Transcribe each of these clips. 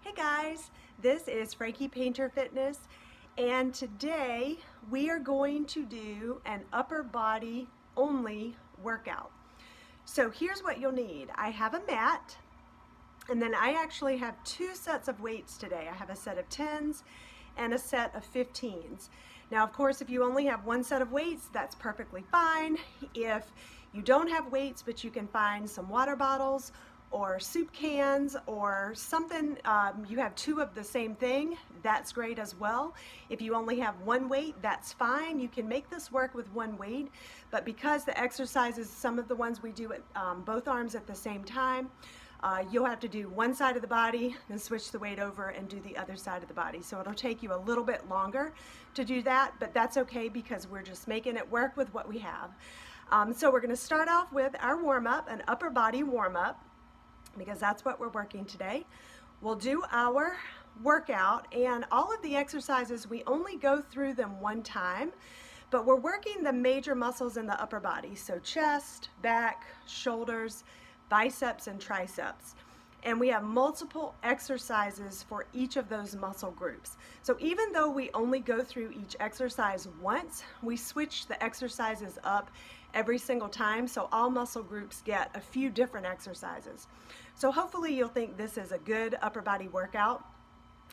Hey guys, this is Frankie Painter Fitness, and today we are going to do an upper body only workout. So here's what you'll need. I have a mat, and then I actually have two sets of weights today. I have a set of 10s and a set of 15s. Now, of course, if you only have one set of weights, that's perfectly fine. If you don't have weights, but you can find some water bottles or soup cans or something, you have two of the same thing, that's great as well. If you only have one weight, that's fine. You can make this work with one weight, but because the exercises, some of the ones we do at both arms at the same time, you'll have to do one side of the body, then switch the weight over and do the other side of the body. So it'll take you a little bit longer to do that, but that's okay because we're just making it work with what we have. So we're going to start off with our warm-up, an upper body warm-up, because that's what we're working today. We'll do our workout, and all of the exercises, we only go through them one time, but we're working the major muscles in the upper body, so chest, back, shoulders, biceps, and triceps. And we have multiple exercises for each of those muscle groups. So even though we only go through each exercise once, we switch the exercises up every single time, so all muscle groups get a few different exercises. So hopefully you'll think this is a good upper body workout.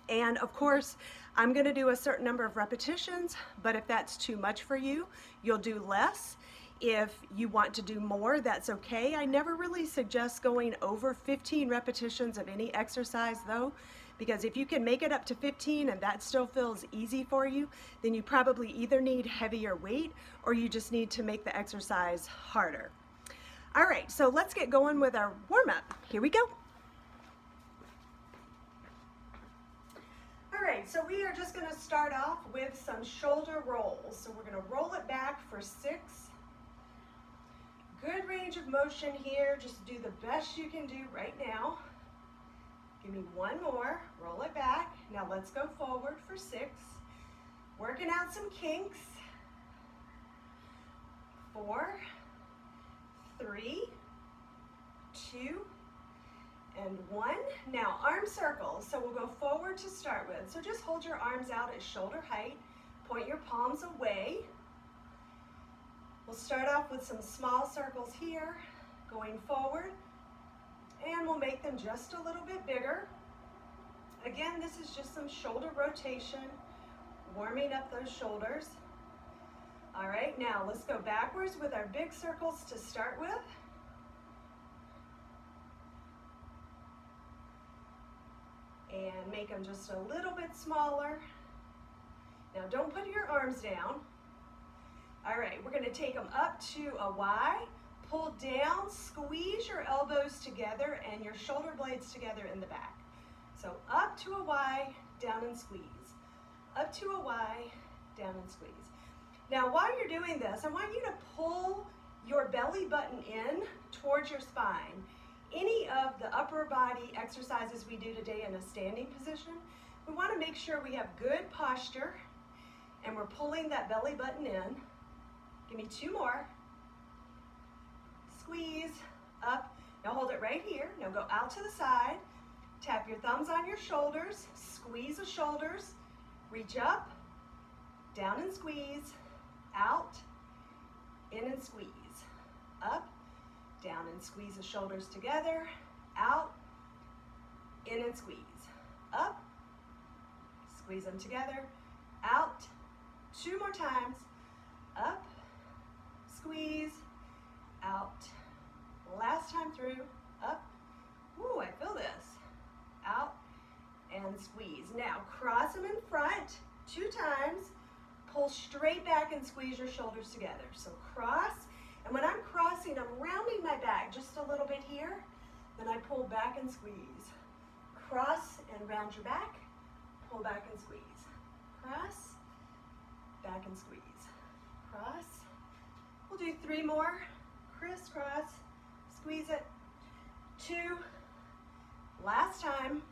And of course, I'm going to do a certain number of repetitions, but if that's too much for you, you'll do less. If you want to do more, that's okay. I never really suggest going over 15 repetitions of any exercise though, because if you can make it up to 15 and that still feels easy for you, then you probably either need heavier weight or you just need to make the exercise harder. All right, so let's get going with our warm-up. Here we go. All right, so we are just going to start off with some shoulder rolls. So we're going to roll it back for 6. Good range of motion here. Just do the best you can do right now. Give me one more. Roll it back. Now let's go forward for 6. Working out some kinks. 4, 3, 2, and 1. Now arm circles. So we'll go forward to start with. So just hold your arms out at shoulder height. Point your palms away. We'll start off with some small circles here, going forward, and we'll make them just a little bit bigger. Again, this is just some shoulder rotation, warming up those shoulders. All right, now let's go backwards with our big circles to start with. And make them just a little bit smaller. Now don't put your arms down. All right, we're going to take them up to a Y, pull down, squeeze your elbows together and your shoulder blades together in the back. So up to a Y, down and squeeze. Up to a Y, down and squeeze. Now while you're doing this, I want you to pull your belly button in towards your spine. Any of the upper body exercises we do today in a standing position, we want to make sure we have good posture and we're pulling that belly button in. Give me 2 more. Squeeze, up. Now hold it right here. Now go out to the side. Tap your thumbs on your shoulders. Squeeze the shoulders. Reach up, down and squeeze, out, in and squeeze. Up, down and squeeze the shoulders together, out, in and squeeze. Up, squeeze them together, out. 2 more times. Up, squeeze, out. Last time through, up. Ooh, I feel this. Out and squeeze. Now cross them in front 2 times. Pull straight back and squeeze your shoulders together. So cross, and when I'm crossing, I'm rounding my back just a little bit here. Then I pull back and squeeze. Cross and round your back. Pull back and squeeze. Cross, back and squeeze. Cross. We'll do 3 more. Crisscross, squeeze it. 2, last time,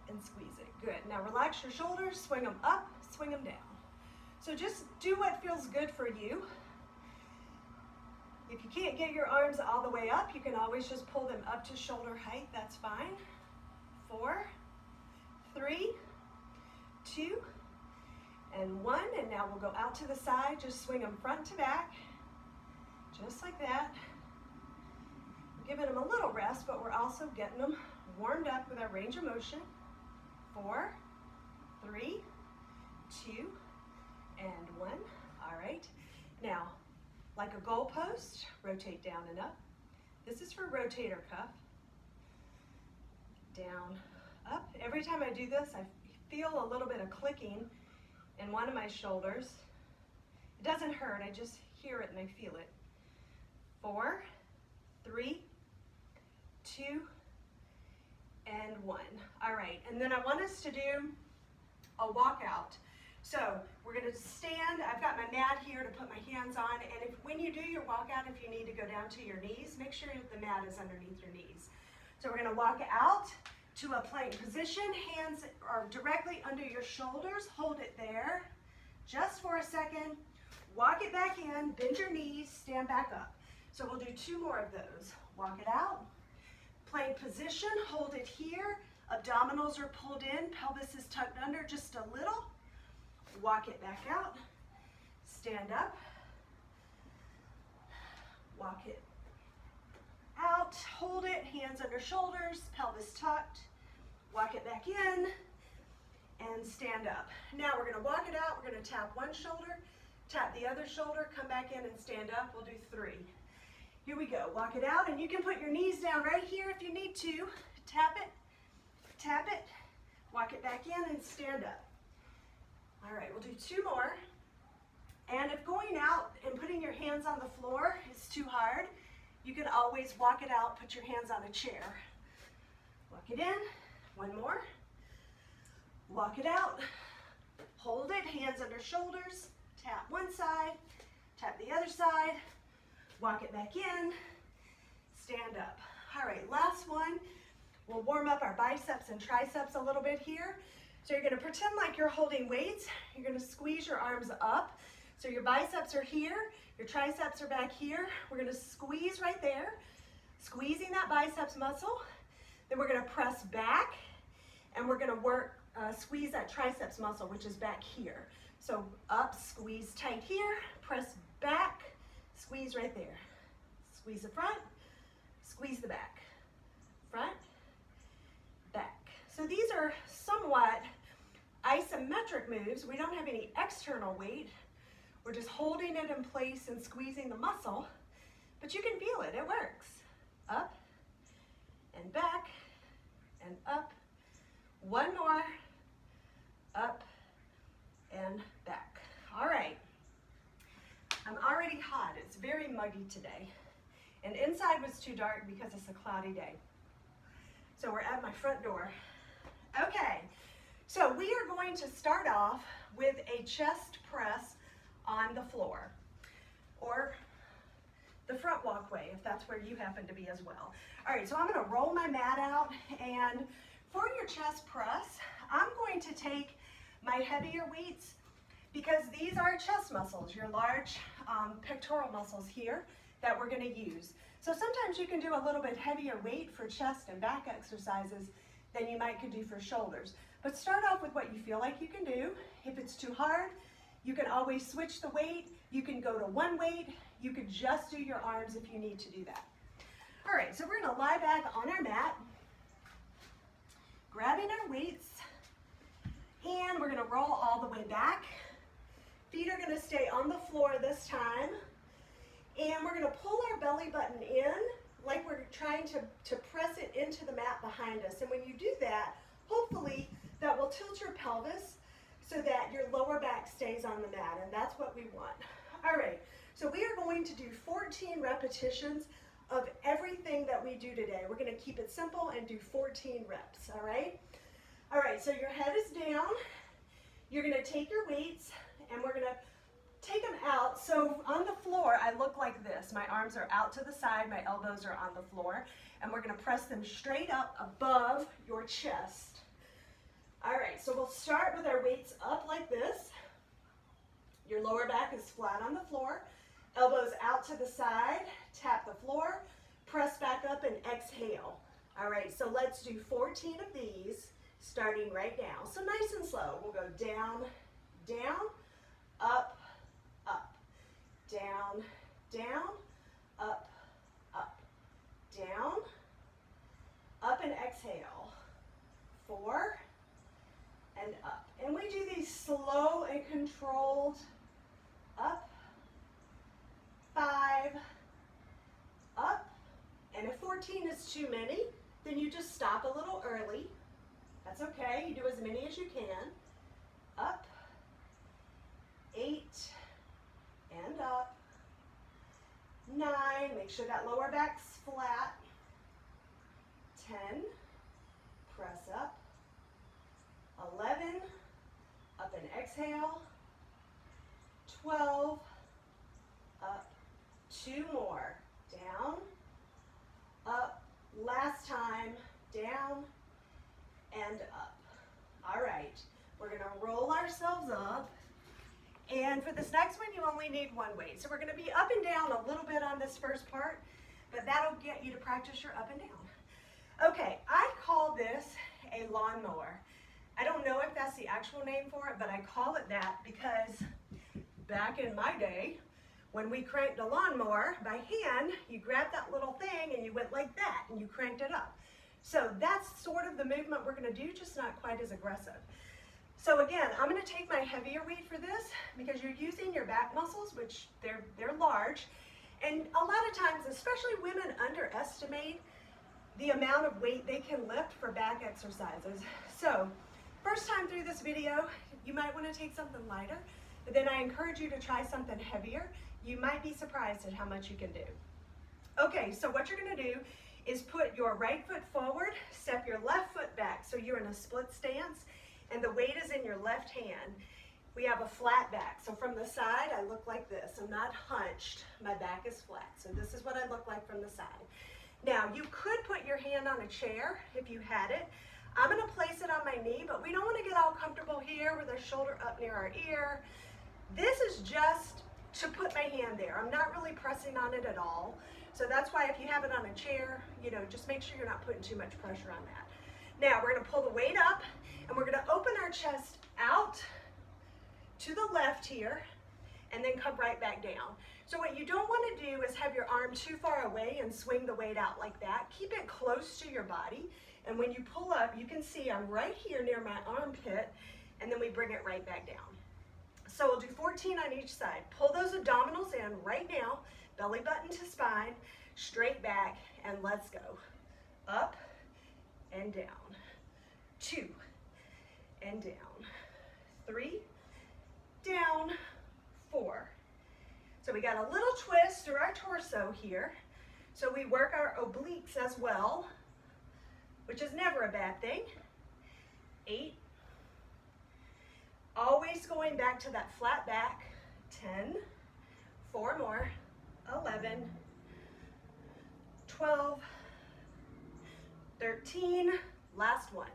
and squeeze it. Good. Now relax your shoulders, swing them up, swing them down. So just do what feels good for you. If you can't get your arms all the way up, you can always just pull them up to shoulder height, that's fine. 4, 3, 2, and 1. And now we'll go out to the side. Just swing them front to back, just like that. Giving them a little rest, but we're also getting them warmed up with our range of motion. 4, 3, 2, and 1. All right. Now, like a goalpost, rotate down and up. This is for rotator cuff. Down, up. Every time I do this, I feel a little bit of clicking in one of my shoulders. It doesn't hurt, I just hear it and I feel it. 4, 3, 2, and 1. All right, and then I want us to do a walkout. So we're going to stand. I've got my mat here to put my hands on, and when you do your walkout, if you need to go down to your knees, make sure that the mat is underneath your knees. So we're going to walk out to a plank position. Hands are directly under your shoulders. Hold it there just for a second. Walk it back in, bend your knees, stand back up. So we'll do 2 more of those. Walk it out. Plank position, hold it here. Abdominals are pulled in, pelvis is tucked under just a little. Walk it back out. Stand up. Walk it out, hold it, hands under shoulders, pelvis tucked. Walk it back in and stand up. Now we're going to walk it out. We're going to tap one shoulder, tap the other shoulder, come back in and stand up. We'll do 3. Here we go. Walk it out, and you can put your knees down right here if you need to. Tap it, walk it back in and stand up. All right, we'll do 2 more. And if going out and putting your hands on the floor is too hard, you can always walk it out, put your hands on a chair. Walk it in, 1 more. Walk it out, hold it, hands under shoulders, tap one side, tap the other side, walk it back in, stand up. All right, last one. We'll warm up our biceps and triceps a little bit here. So you're gonna pretend like you're holding weights. You're gonna squeeze your arms up. So your biceps are here, your triceps are back here. We're gonna squeeze right there, squeezing that biceps muscle. Then we're gonna press back, and we're gonna squeeze that triceps muscle, which is back here. So up, squeeze tight here, press back, squeeze right there. Squeeze the front, squeeze the back. Front, back. So these are somewhat isometric moves. We don't have any external weight. We're just holding it in place and squeezing the muscle, but you can feel it, it works. Up and back and up. 1 more, up and back. All right, I'm already hot. It's very muggy today. And inside was too dark because it's a cloudy day. So we're at my front door. Okay, so we are going to start off with a chest press on the floor, or the front walkway if that's where you happen to be as well. All right, so I'm gonna roll my mat out, and for your chest press, I'm going to take my heavier weights because these are chest muscles, your large pectoral muscles here that we're gonna use. So sometimes you can do a little bit heavier weight for chest and back exercises than you might could do for shoulders. But start off with what you feel like you can do. If it's too hard, you can always switch the weight. You can go to 1 weight. You could just do your arms if you need to do that. All right, so we're gonna lie back on our mat, grabbing our weights, and we're gonna roll all the way back. Feet are gonna stay on the floor this time. And we're gonna pull our belly button in like we're trying to press it into the mat behind us. And when you do that, hopefully that will tilt your pelvis so that your lower back stays on the mat, and that's what we want. All right, so we are going to do 14 repetitions of everything that we do today. We're gonna keep it simple and do 14 reps, all right? All right, so your head is down. You're gonna take your weights, and we're gonna take them out. So on the floor, I look like this. My arms are out to the side, my elbows are on the floor, and we're gonna press them straight up above your chest. All right, so we'll start with our weights up like this. Your lower back is flat on the floor, elbows out to the side, tap the floor, press back up and exhale. All right, so let's do 14 of these, starting right now. So nice and slow. We'll go down, down, up, up, down, down, up, up, down, up, and exhale. 4 and up. And we do these slow and controlled. Up, 5, up, and if 14 is too many, then you just stop a little early. That's okay, you do as many as you can. Up, 8, and up. 9, make sure that lower back's flat. 10, press up. 11, up and exhale. 12, up, 2 more, down, up, last time, down, and up. All right, we're gonna roll ourselves up, and for this next one, you only need one weight. So we're gonna be up and down a little bit on this first part, but that'll get you to practice your up and down. Okay, I call this a lawnmower. I don't know if that's the actual name for it, but I call it that because back in my day, when we cranked a lawnmower by hand, you grabbed that little thing and you went like that and you cranked it up. So that's sort of the movement we're gonna do, just not quite as aggressive. So again, I'm gonna take my heavier weight for this because you're using your back muscles, which they're large. And a lot of times, especially women underestimate the amount of weight they can lift for back exercises. So first time through this video, you might wanna take something lighter, but then I encourage you to try something heavier. You might be surprised at how much you can do. Okay, so what you're gonna do is put your right foot forward, step your left foot back so you're in a split stance, and the weight is in your left hand. We have a flat back, so from the side I look like this. I'm not hunched, my back is flat. So this is what I look like from the side. Now you could put your hand on a chair if you had it. I'm gonna place it on my knee, but we don't wanna get all comfortable here with our shoulder up near our ear. This is just to put my hand there. I'm not really pressing on it at all. So that's why if you have it on a chair, just make sure you're not putting too much pressure on that. Now we're gonna pull the weight up and we're gonna open our chest out to the left here and then come right back down. So what you don't wanna do is have your arm too far away and swing the weight out like that. Keep it close to your body. And when you pull up, you can see I'm right here near my armpit, and then we bring it right back down. So we'll do 14 on each side. Pull those abdominals in right now, belly button to spine, straight back, and let's go. Up and down. 2 and down. 3, down, 4. So we got a little twist through our torso here. So we work our obliques as well, which is never a bad thing. 8. Always going back to that flat back. 10. 4 more. 11. 12. 13. Last one.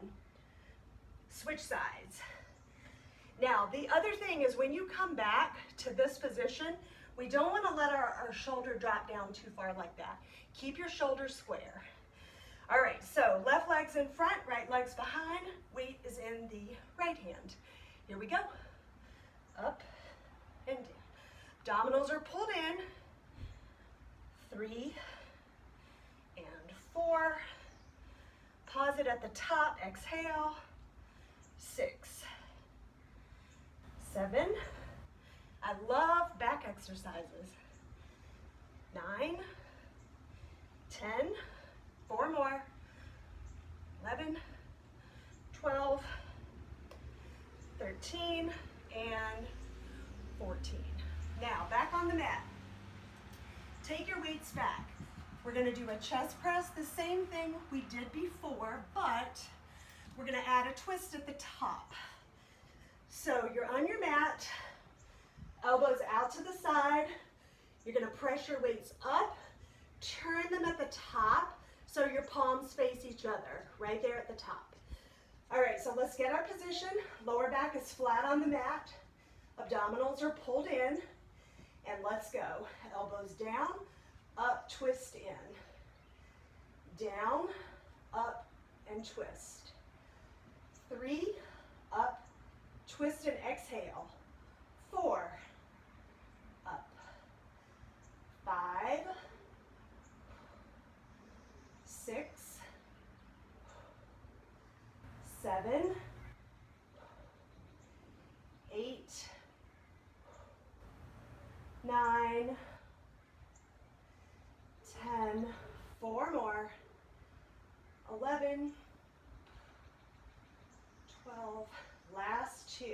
Switch sides. Now, the other thing is when you come back to this position, we don't want to let our shoulder drop down too far like that. Keep your shoulders square. All right, so left leg's in front, right leg's behind. Weight is in the right hand. Here we go. Up and down. Abdominals are pulled in. 3 and 4. Pause it at the top, exhale. 6, 7. I love back exercises. 9, 10, 4 more, 11, 12, 13, and 14. Now, back on the mat. Take your weights back. We're gonna do a chest press, the same thing we did before, but we're gonna add a twist at the top. So you're on your mat, elbows out to the side. You're gonna press your weights up, turn them at the top so your palms face each other, right there at the top. All right, so let's get our position. Lower back is flat on the mat. Abdominals are pulled in, and let's go. Elbows down, up, twist in. Down, up, and twist. 3, up, twist and exhale. 4, up. 5, 6, 7, 8, 9, 10, 4 more, 11, 12, last 2,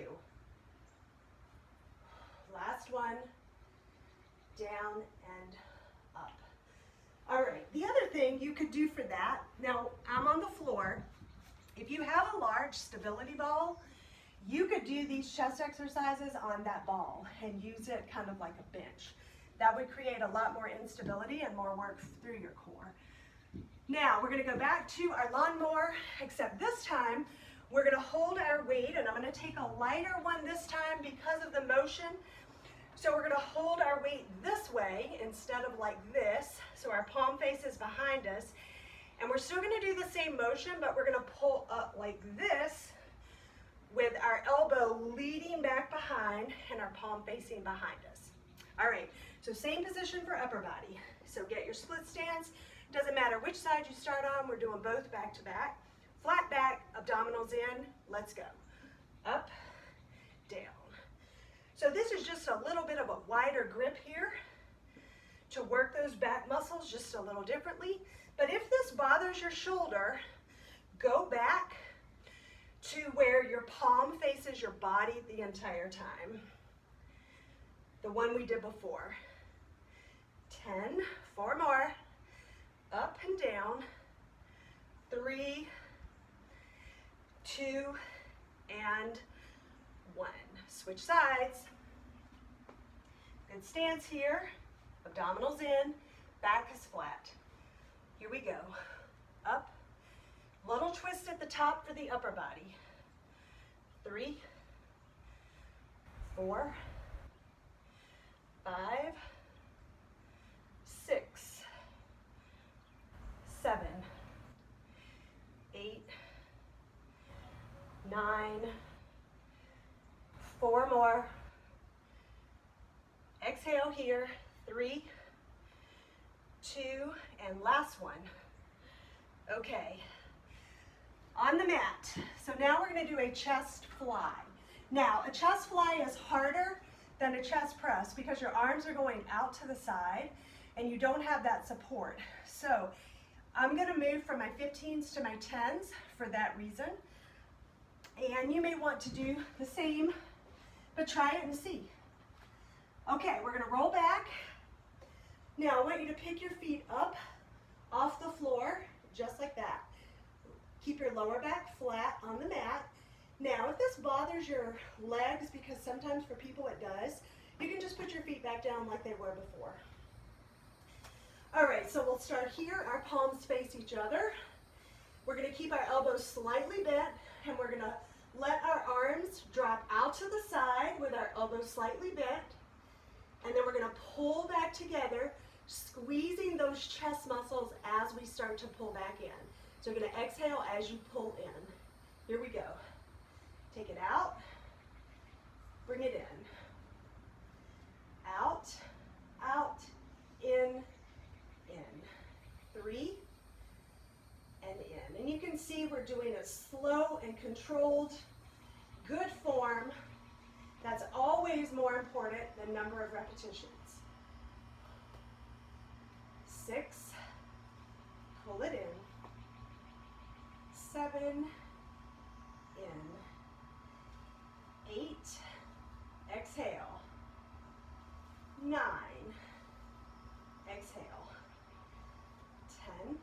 last 1, down and up. All right, the other thing you could do for that, now I'm on the floor. If you have a large stability ball, you could do these chest exercises on that ball and use it kind of like a bench. That would create a lot more instability and more work through your core. Now we're gonna go back to our lawnmower, except this time we're gonna hold our weight, and I'm gonna take a lighter one this time because of the motion. So we're gonna hold our weight this way instead of like this, so our palm face is behind us. And we're still gonna do the same motion, but we're gonna pull up like this with our elbow leading back behind and our palm facing behind us. All right, so same position for upper body. So get your split stance. Doesn't matter which side you start on, we're doing both back to back. Flat back, abdominals in, let's go. Up, down. So this is just a little bit of a wider grip here to work those back muscles just a little differently. But if this bothers your shoulder, go back to where your palm faces your body the entire time. The one we did before. 10, 4 more, up and down, 3, 2, and 1. Switch sides. Good stance here, abdominals in, back is flat. Here we go, up, little twist at the top for the upper body. 3, 4, 5, 6, 7, 8, 9, 4 more. Exhale here, 3, 2, and last one. Okay, on the mat. So now we're gonna do a chest fly. Now, a chest fly is harder than a chest press because your arms are going out to the side and you don't have that support. So I'm gonna move from my 15s to my 10s for that reason. And you may want to do the same, but try it and see. Okay, we're gonna roll back. Now I want you to pick your feet up off the floor, just like that. Keep your lower back flat on the mat. Now, if this bothers your legs, because sometimes for people it does, you can just put your feet back down like they were before. All right, so we'll start here. Our palms face each other. We're gonna keep our elbows slightly bent, and we're gonna let our arms drop out to the side with our elbows slightly bent. And then we're gonna pull back together, squeezing those chest muscles as we start to pull back in. So you're gonna exhale as you pull in. Here we go. Take it out, bring it in. Out, out, in. 3, and in. And you can see we're doing a slow and controlled, good form. That's always more important than number of repetitions. 6, pull it in. 7, in. 8, exhale. 9, exhale. 10,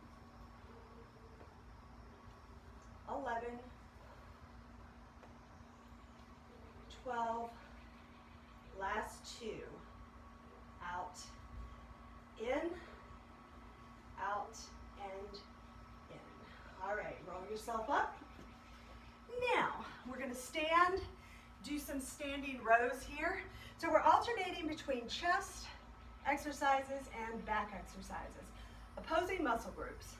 11, 12, last 2, out, in, out, and in. All right, roll yourself up. Now, we're gonna stand, do some standing rows here. So we're alternating between chest exercises and back exercises, opposing muscle groups.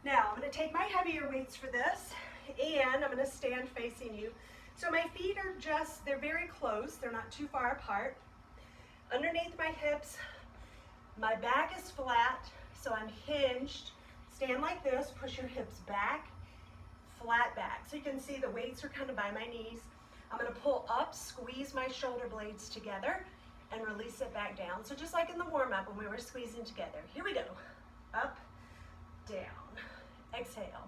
Now I'm going to take my heavier weights for this, and I'm going to stand facing you. So my feet are just, they're very close, they're not too far apart. Underneath my hips, my back is flat, so I'm hinged. Stand like this, push your hips back, flat back. So you can see the weights are kind of by my knees. I'm going to pull up, squeeze my shoulder blades together, and release it back down. So just like in the warm-up when we were squeezing together. Here we go. Up, down. Exhale.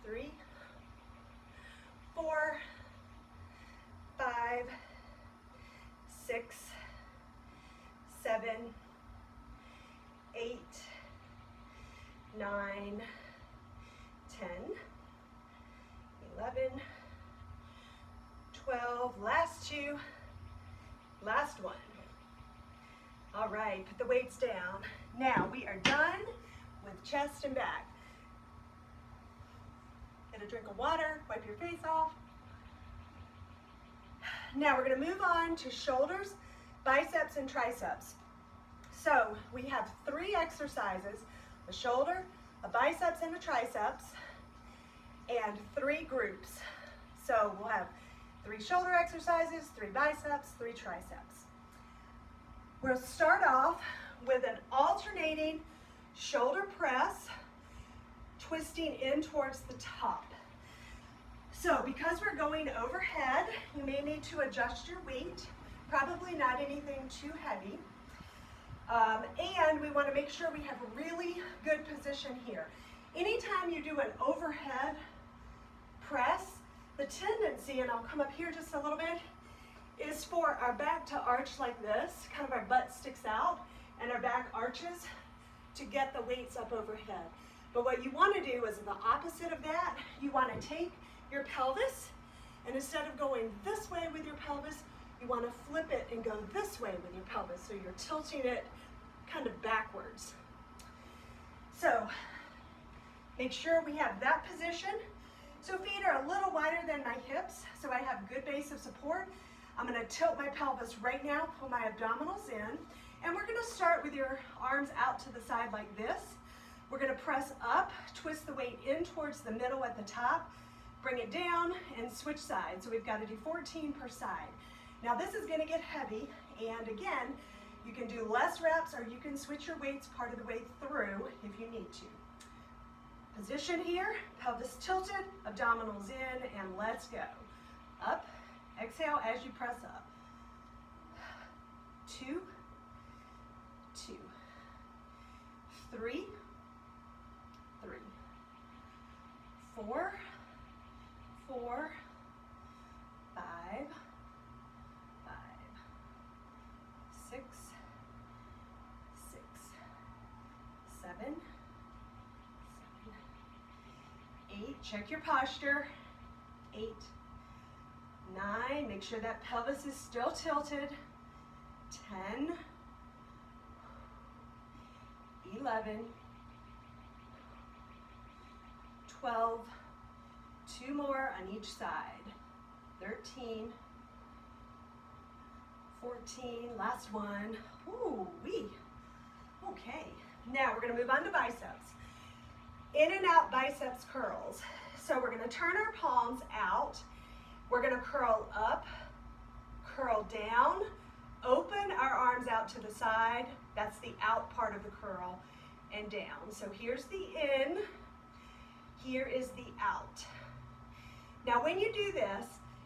3, 4, 5, 6, 7, 8, 9, 10, 11, 12, last 2, last 1. All right, put the weights down. Now we are done with chest and back. Get a drink of water, wipe your face off. Now we're going to move on to shoulders, biceps, and triceps. So we have 3 exercises, a shoulder, a biceps, and a triceps, and 3 groups. So we'll have 3 shoulder exercises, 3 biceps, 3 triceps. We'll start off with an alternating shoulder press, twisting in towards the top. So because we're going overhead, you may need to adjust your weight, probably not anything too heavy. And we want to make sure we have a really good position here. Anytime you do an overhead press, the tendency, and I'll come up here just a little bit, is for our back to arch like this, kind of our butt sticks out, and our back arches to get the weights up overhead. But what you want to do is the opposite of that. You want to take your pelvis, and instead of going this way with your pelvis, you want to flip it and go this way with your pelvis. So you're tilting it kind of backwards. So make sure we have that position. So feet are a little wider than my hips, so I have good base of support. I'm going to tilt my pelvis right now, pull my abdominals in, and we're going to start with your arms out to the side like this. We're going to press up, twist the weight in towards the middle at the top, bring it down, and switch sides. So we've got to do 14 per side. Now this is going to get heavy, and again, you can do less reps or you can switch your weights part of the way through if you need to. Position here, pelvis tilted, abdominals in, and let's go. Up, exhale as you press up. 2, 2, 3, 3, 4, 4, 5, 5, 6, 6, 7, 8, check your posture, 8, 9, make sure that pelvis is still tilted, 10, 11, 12, 2 more on each side, 13, 14, last one, ooh-wee, okay. Now we're going to move on to biceps. In and out biceps curls. So we're going to turn our palms out. We're going to curl up, curl down, open our arms out to the side. That's the out part of the curl, and down. So here's the in, here is the out. Now when you do this,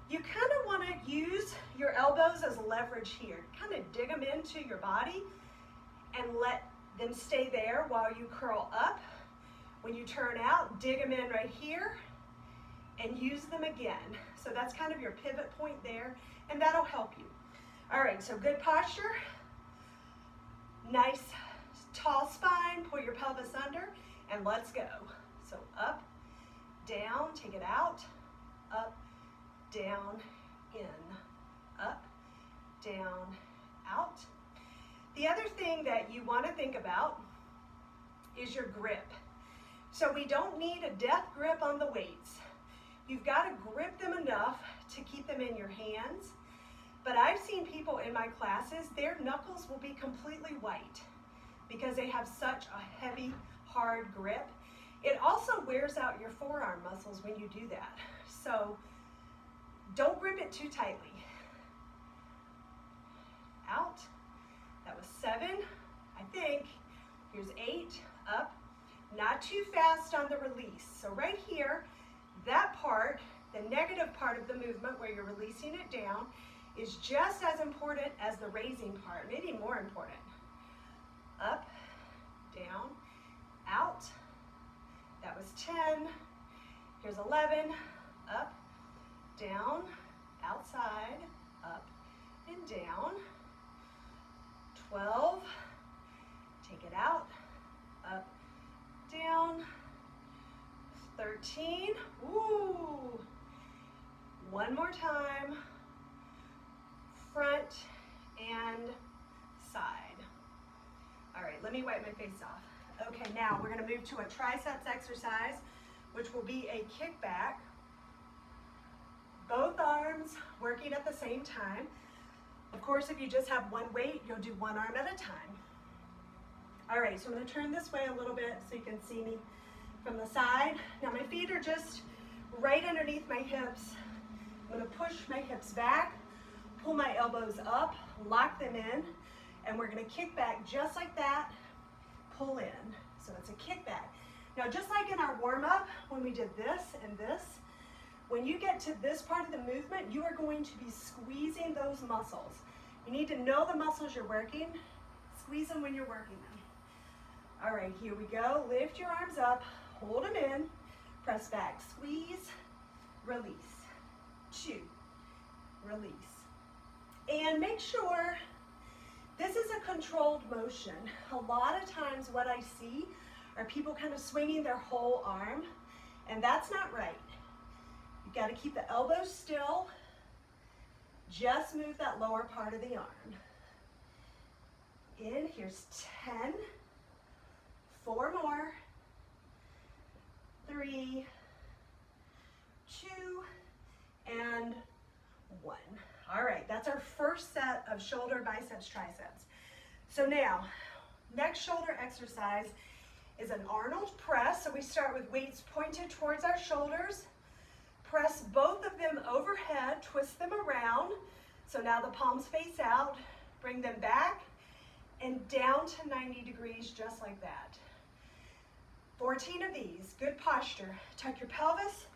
you kind of want to use your elbows as leverage here. Kind of dig them into your body and let them stay there while you curl up. When you turn out, dig them in right here and use them again. So that's kind of your pivot point there, and that'll help you. All right, so good posture. Nice tall spine, pull your pelvis under, and let's go. So up, down, take it out, up, down, in, up, down, out. The other thing that you want to think about is your grip. So we don't need a death grip on the weights. You've got to grip them enough to keep them in your hands. But I've seen people in my classes, their knuckles will be completely white because they have such a heavy hard grip. It also wears out your forearm muscles when you do that. So don't grip it too tightly. Out. That was 7, I think. Here's 8, up. Not too fast on the release. So right here, that part, the negative part of the movement where you're releasing it down, is just as important as the raising part, maybe more important. Up, down, out. That was 10. Here's 11, up, down, outside, up, and down. 12, take it out, up, down. 13, ooh. One more time, front and side. All right, let me wipe my face off. Okay, now we're gonna move to a triceps exercise, which will be a kickback. Both arms working at the same time. Of course, if you just have one weight, you'll do one arm at a time. All right, so I'm gonna turn this way a little bit so you can see me from the side. Now my feet are just right underneath my hips. I'm gonna push my hips back, pull my elbows up, lock them in, and we're gonna kick back just like that, pull in. So it's a kickback. Now just like in our warm-up, when we did this and this, when you get to this part of the movement, you are going to be squeezing those muscles. You need to know the muscles you're working. Squeeze them when you're working them. All right, here we go. Lift your arms up, hold them in, press back, squeeze, release, 2, release. And make sure this is a controlled motion. A lot of times what I see are people kind of swinging their whole arm, and that's not right. You got to keep the elbows still. Just move that lower part of the arm. In, here's 10. 4 more. 3, 2, and 1. All right, that's our first set of shoulder, biceps, triceps. So now, next shoulder exercise is an Arnold press. So we start with weights pointed towards our shoulders. Press both of them overhead, twist them around. So now the palms face out, bring them back and down to 90 degrees, just like that. 14 of these, good posture. Tuck your pelvis,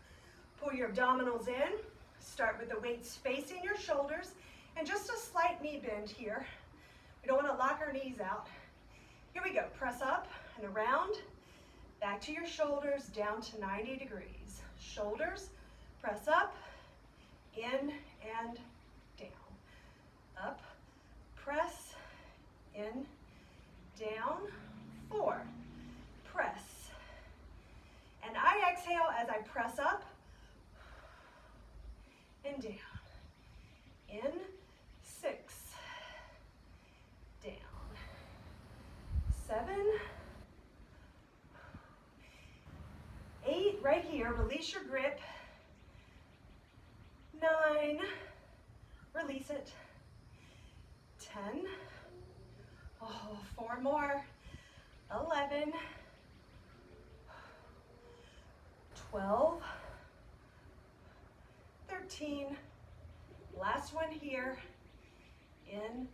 pull your abdominals in. Start with the weights facing your shoulders and just a slight knee bend here. We don't want to lock our knees out. Here we go, press up and around, back to your shoulders, down to 90 degrees. Shoulders, press up, in and down. Up, press, in, down. 4, press. And I exhale as I press up and down. In, 6, down. 7, 8, right here, release your grip. 9, release it. 10, oh, 4 more. 11, 12, 13, last one here. In,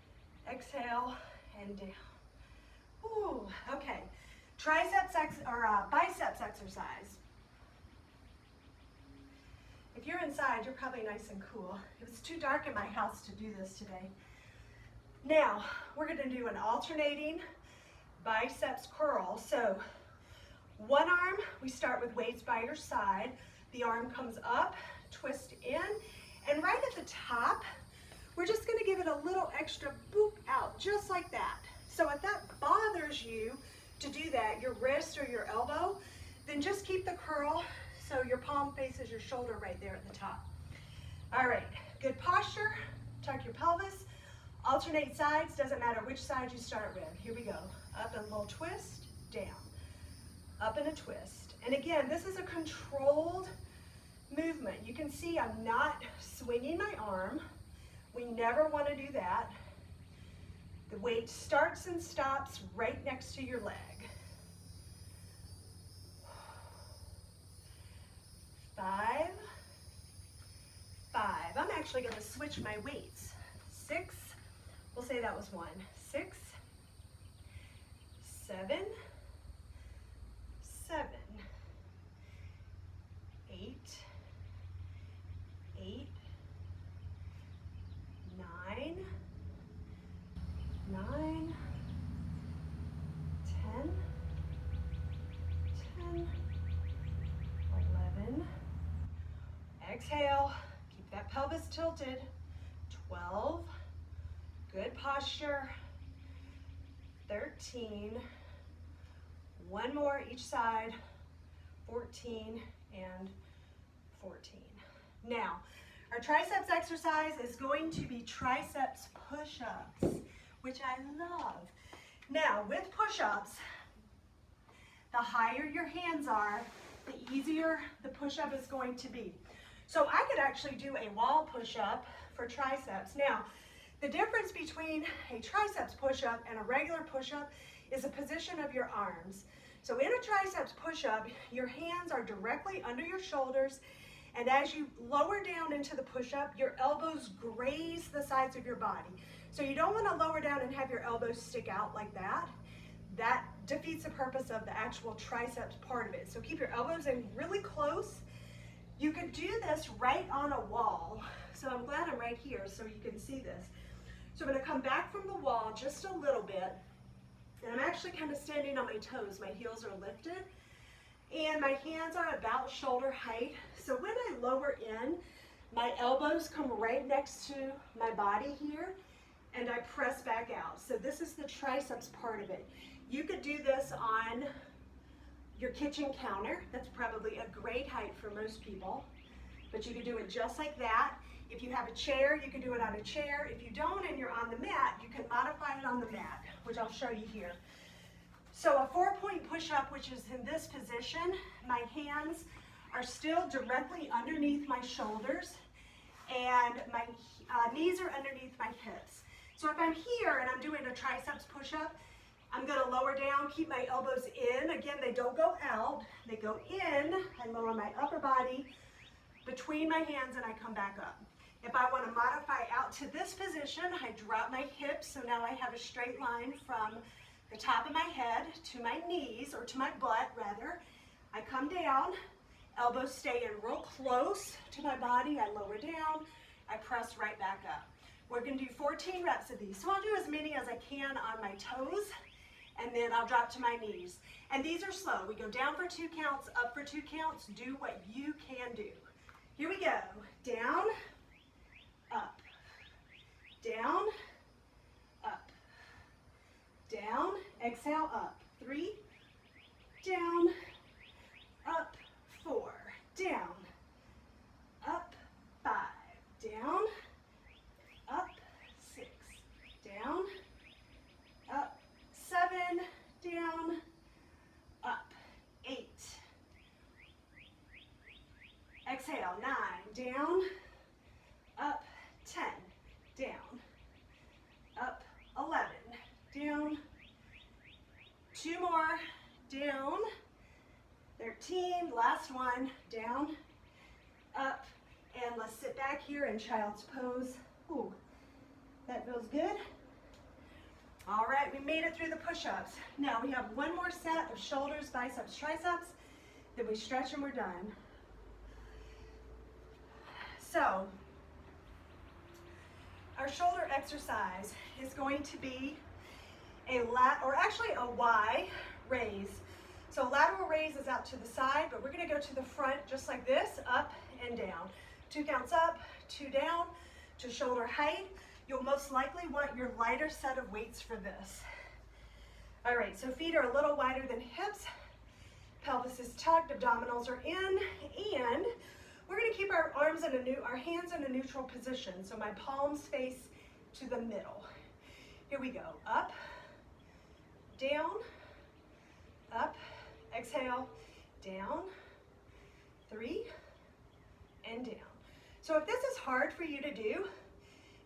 exhale, and down. Ooh, okay. Biceps exercise. If you're inside, you're probably nice and cool. It was too dark in my house to do this today. Now, we're gonna do an alternating biceps curl. So, one arm, we start with weights by your side. The arm comes up, twist in, and right at the top, we're just gonna give it a little extra boop out, just like that. So if that bothers you to do that, your wrist or your elbow, then just keep the curl so your palm faces your shoulder right there at the top. All right, good posture, tuck your pelvis, alternate sides, doesn't matter which side you start with. Here we go, up and a little twist, down, up and a twist. And again, this is a controlled movement. You can see I'm not swinging my arm. We never want to do that. The weight starts and stops right next to your leg. actually going to switch my weights. 6, we'll say that was 1. 6, 7, 7, 8, 8, 9, 9, 10, 10, 11. Exhale, keep that pelvis tilted. 12, good posture. 13, one more each side. 14 and 14. Now, our triceps exercise is going to be triceps push-ups, which I love. Now, with push-ups, the higher your hands are, the easier the push-up is going to be. So I could actually do a wall push-up for triceps. Now, the difference between a triceps push-up and a regular push-up is the position of your arms. So in a triceps push-up, your hands are directly under your shoulders, and as you lower down into the push-up, your elbows graze the sides of your body. So you don't want to lower down and have your elbows stick out like that. That defeats the purpose of the actual triceps part of it. So keep your elbows in really close. You could do this right on a wall. So I'm glad I'm right here so you can see this. So I'm going to come back from the wall just a little bit. And I'm actually kind of standing on my toes. My heels are lifted. And my hands are about shoulder height. So when I lower in, my elbows come right next to my body here. And I press back out. So this is the triceps part of it. You could do this on your kitchen counter. That's probably a great height for most people. But you could do it just like that. If you have a chair, you can do it on a chair. If you don't and you're on the mat, you can modify it on the mat, which I'll show you here. So a 4-point push-up, which is in this position, my hands are still directly underneath my shoulders and my knees are underneath my hips. So if I'm here and I'm doing a triceps push-up, I'm going to lower down, keep my elbows in. Again, they don't go out, they go in. I lower my upper body between my hands and I come back up. If I want to modify out to this position, I drop my hips, so now I have a straight line from the top of my head to my knees, or to my butt rather. I come down, elbows stay in real close to my body, I lower down, I press right back up. We're going to do 14 reps of these, so I'll do as many as I can on my toes, and then I'll drop to my knees. And these are slow. We go down for 2 counts, up for 2 counts, do what you can do. Here we go, down, up, down, up, down, exhale, up, 3, down, up, 4, down, up, 5, down, up, 6, down, up, 7, down, up, 8, exhale, 9, down, up, 10, down, up, 11, down, 2 more, down, 13, last one, down, up, and let's sit back here in child's pose. Ooh, that feels good. All right, we made it through the push-ups. Now we have one more set of shoulders, biceps, triceps, then we stretch and we're done. So, our shoulder exercise is going to be a Y raise. So lateral raise is out to the side, but we're going to go to the front just like this, up and down. 2 counts up, 2 down to shoulder height. You'll most likely want your lighter set of weights for this. All right, so feet are a little wider than hips. Pelvis is tucked, abdominals are in, and we're going to keep our hands in a neutral position. So my palms face to the middle. Here we go. Up, down, up, exhale, down, 3, and down. So if this is hard for you to do,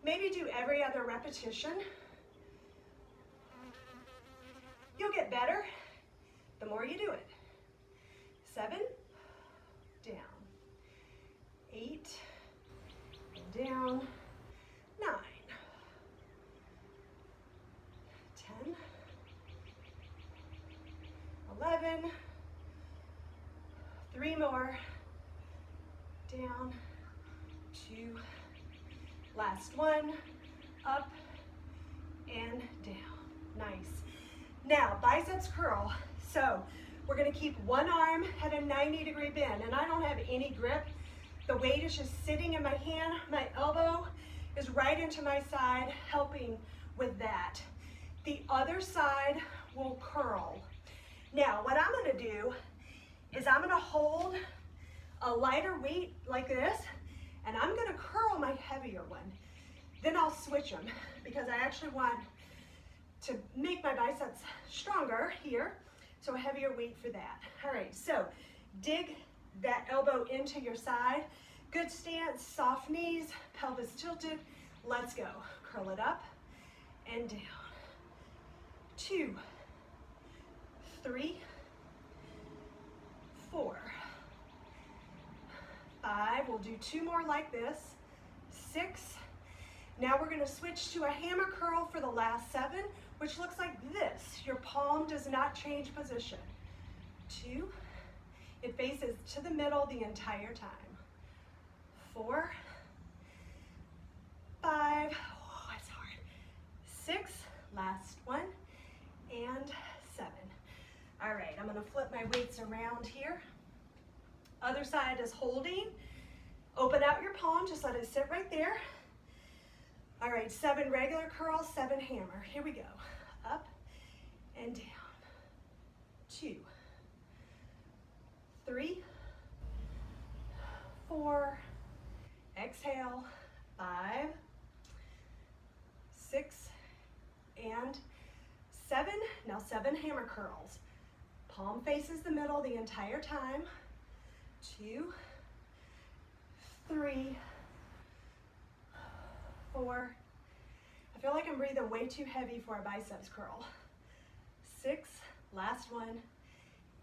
maybe do every other repetition. You'll get better the more you do it. 7, down, 8, and down, 3 more. Down, 2, last 1, up and down. Nice. Now, biceps curl. So we're gonna keep one arm at a 90-degree bend, and I don't have any grip. The weight is just sitting in my hand. My elbow is right into my side, helping with that. The other side will curl. Now, what I'm gonna do is I'm gonna hold a lighter weight like this, and I'm gonna curl my heavier one. Then I'll switch them because I actually want to make my biceps stronger here, so a heavier weight for that. All right, so dig that elbow into your side. Good stance, soft knees, pelvis tilted. Let's go. Curl it up and down. 2, 3, 4, 5. We'll do 2 more like this. 6. Now we're going to switch to a hammer curl for the last 7, which looks like this. Your palm does not change position. 2. It faces to the middle the entire time. 4, 5. Oh, it's hard. 6. Last one. And 7. All right, I'm going to flip my weights around here. Other side is holding. Open out your palm, just let it sit right there. All right, 7 regular curls, 7 hammer. Here we go. Up and down. 2, 3, 4, exhale, 5, 6, and 7. Now 7 hammer curls. Palm faces the middle the entire time. 2, 3, 4. I feel like I'm breathing way too heavy for a biceps curl. 6, last one,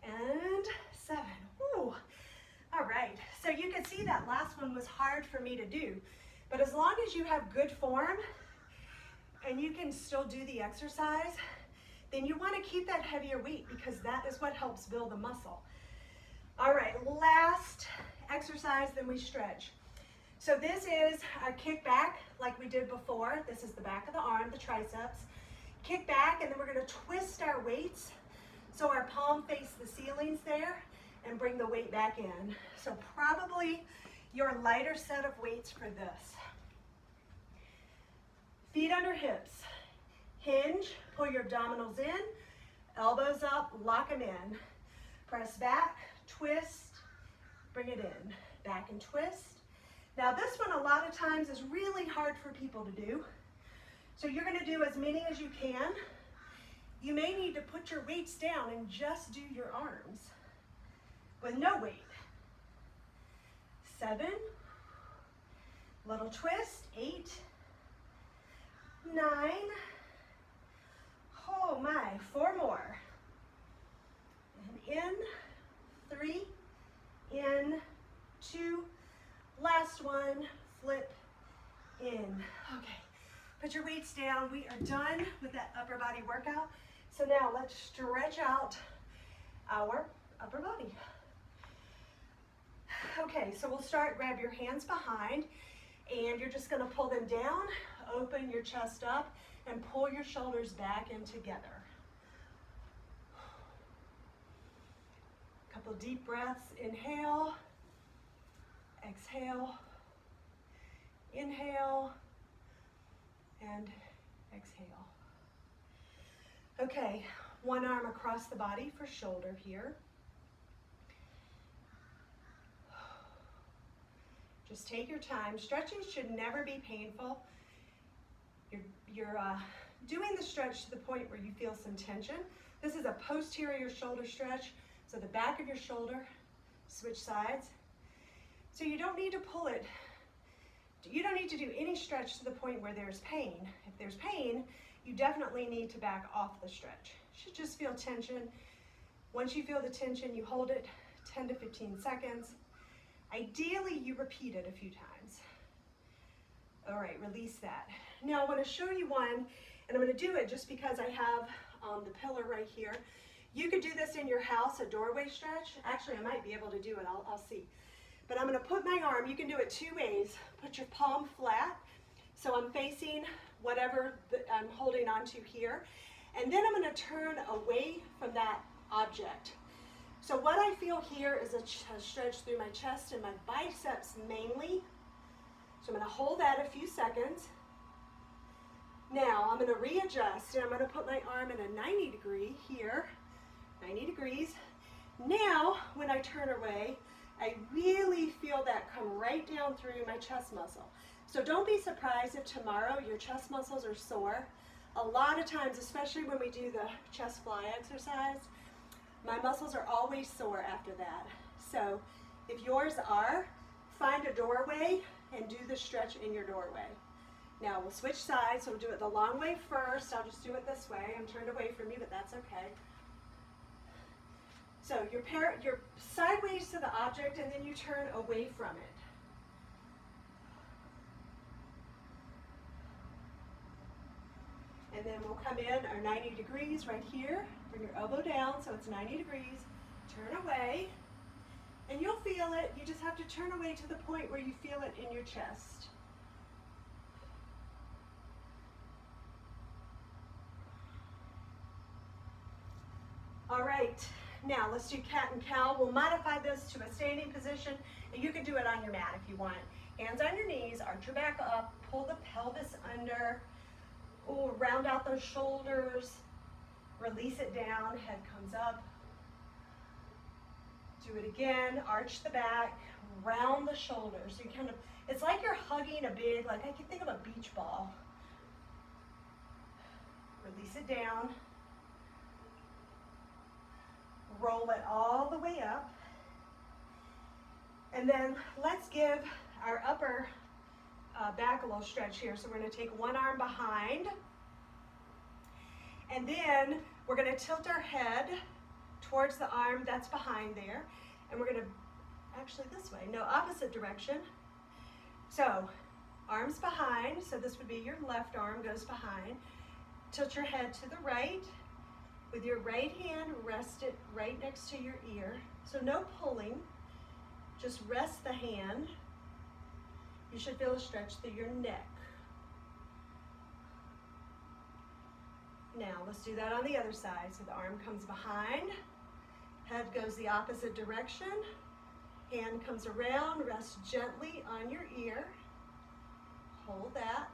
and 7. Woo. All right, so you can see that last one was hard for me to do, but as long as you have good form and you can still do the exercise, then you want to keep that heavier weight because that is what helps build the muscle. All right, last exercise, then we stretch. So this is a kick back like we did before. This is the back of the arm, the triceps. Kick back, and then we're going to twist our weights so our palm face the ceilings there and bring the weight back in. So probably your lighter set of weights for this. Feet under hips. Hinge, pull your abdominals in, elbows up, lock them in. Press back, twist, bring it in. Back and twist. Now this one a lot of times is really hard for people to do. So you're going to do as many as you can. You may need to put your weights down and just do your arms with no weight. 7, little twist, 8, 9, oh my, 4 more. And in, 3, in, 2, last one, flip, in. Okay, put your weights down. We are done with that upper body workout. So now let's stretch out our upper body. Okay, so we'll start, grab your hands behind, and you're just gonna pull them down, open your chest up, and pull your shoulders back in together. Couple deep breaths, inhale, exhale, inhale, and exhale. Okay, one arm across the body for shoulder here. Just take your time. Stretching should never be painful. You're doing the stretch to the point where you feel some tension. This is a posterior shoulder stretch, so the back of your shoulder, switch sides. So you don't need to pull it. You don't need to do any stretch to the point where there's pain. If there's pain, you definitely need to back off the stretch. You should just feel tension. Once you feel the tension, you hold it 10 to 15 seconds. Ideally, you repeat it a few times. All right, release that. Now I want to show you one, and I'm going to do it just because I have the pillar right here. You could do this in your house, a doorway stretch. Actually, I might be able to do it, I'll see. But I'm gonna put my arm, you can do it 2 ways. Put your palm flat, so I'm facing whatever I'm holding onto here. And then I'm gonna turn away from that object. So what I feel here is a stretch through my chest and my biceps mainly. So I'm gonna hold that a few seconds. Now I'm gonna readjust and I'm gonna put my arm in a 90 degree here, 90 degrees. Now, when I turn away, I really feel that come right down through my chest muscle. So don't be surprised if tomorrow your chest muscles are sore. A lot of times, especially when we do the chest fly exercise, my muscles are always sore after that. So if yours are, find a doorway and do the stretch in your doorway. Now we'll switch sides, so we'll do it the long way first. I'll just do it this way. I'm turned away from you, but that's okay. So you're sideways to the object and then you turn away from it. And then we'll come in our 90 degrees right here. Bring your elbow down so it's 90 degrees. Turn away. And you'll feel it. You just have to turn away to the point where you feel it in your chest. All right. Now let's do cat and cow. We'll modify this to a standing position, and you can do it on your mat if you want. Hands on your knees, arch your back up, pull the pelvis under. Oh, round out those shoulders, release it down, head comes up. Do it again, arch the back, round the shoulders. So you kind of, it's like you're hugging a big, like I can think of a beach ball. Release it down. Roll it all the way up. And then let's give our upper back a little stretch here. So we're going to take one arm behind, and then we're going to tilt our head towards the arm that's behind there, and we're going to, actually this way, no, opposite direction. So arms behind, so this would be your left arm goes behind. Tilt your head to the right. With your right hand, rest it right next to your ear. So no pulling, just rest the hand. You should feel a stretch through your neck. Now let's do that on the other side. So the arm comes behind, head goes the opposite direction, hand comes around, rest gently on your ear. Hold that.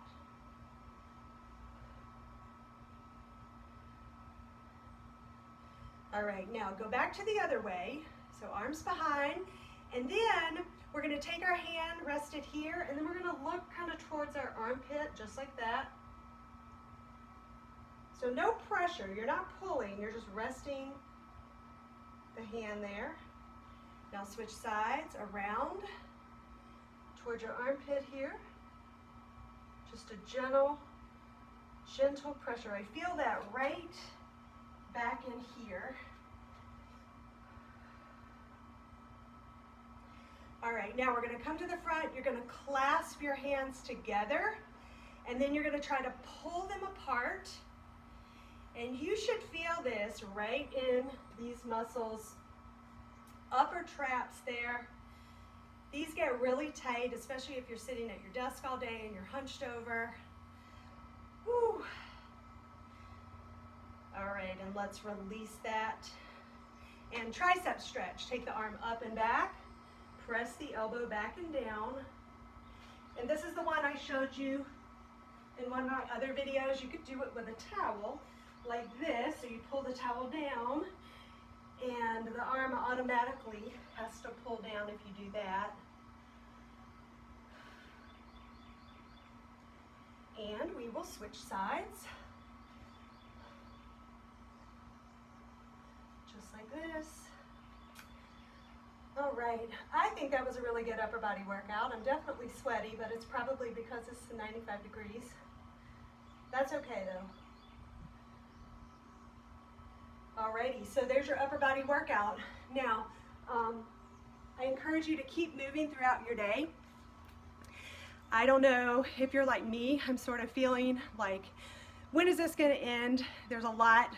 All right, now go back to the other way. So arms behind, and then we're gonna take our hand, rest it here, and then we're gonna look kind of towards our armpit, just like that. So no pressure, you're not pulling, you're just resting the hand there. Now switch sides, around, towards your armpit here. Just a gentle pressure. I feel that right back in here. All right, now we're going to come to the front. You're going to clasp your hands together, and then you're going to try to pull them apart. And you should feel this right in these muscles, upper traps there. These get really tight, especially if you're sitting at your desk all day and you're hunched over. Whew. All right, and let's release that. And tricep stretch. Take the arm up and back. Press the elbow back and down. And this is the one I showed you in one of my other videos. You could do it with a towel like this. So you pull the towel down, and the arm automatically has to pull down if you do that. And we will switch sides. Just like this. All right, I think that was a really good upper body workout. I'm definitely sweaty, but it's probably because it's 95 degrees. That's okay though. Alrighty, so there's your upper body workout. Now, I encourage you to keep moving throughout your day. I don't know if you're like me, I'm sort of feeling like, when is this gonna end? There's a lot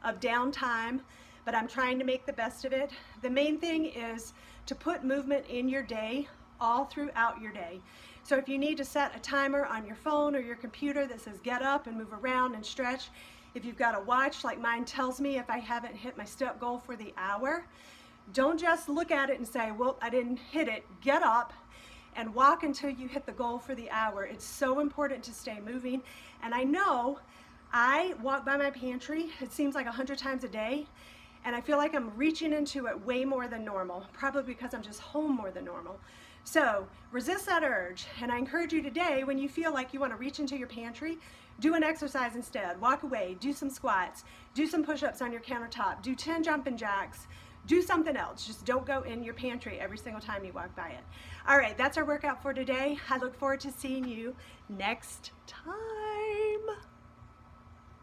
of downtime, but I'm trying to make the best of it. The main thing is to put movement in your day all throughout your day. So if you need to set a timer on your phone or your computer that says get up and move around and stretch, if you've got a watch like mine tells me if I haven't hit my step goal for the hour, don't just look at it and say, well, I didn't hit it. Get up and walk until you hit the goal for the hour. It's so important to stay moving. And I know I walk by my pantry, it seems like 100 times a day, and I feel like I'm reaching into it way more than normal, probably because I'm just home more than normal. So resist that urge, and I encourage you today, when you feel like you want to reach into your pantry, do an exercise instead. Walk away, do some squats, do some push-ups on your countertop, do 10 jumping jacks, do something else. Just don't go in your pantry every single time you walk by it. All right, that's our workout for today. I look forward to seeing you next time.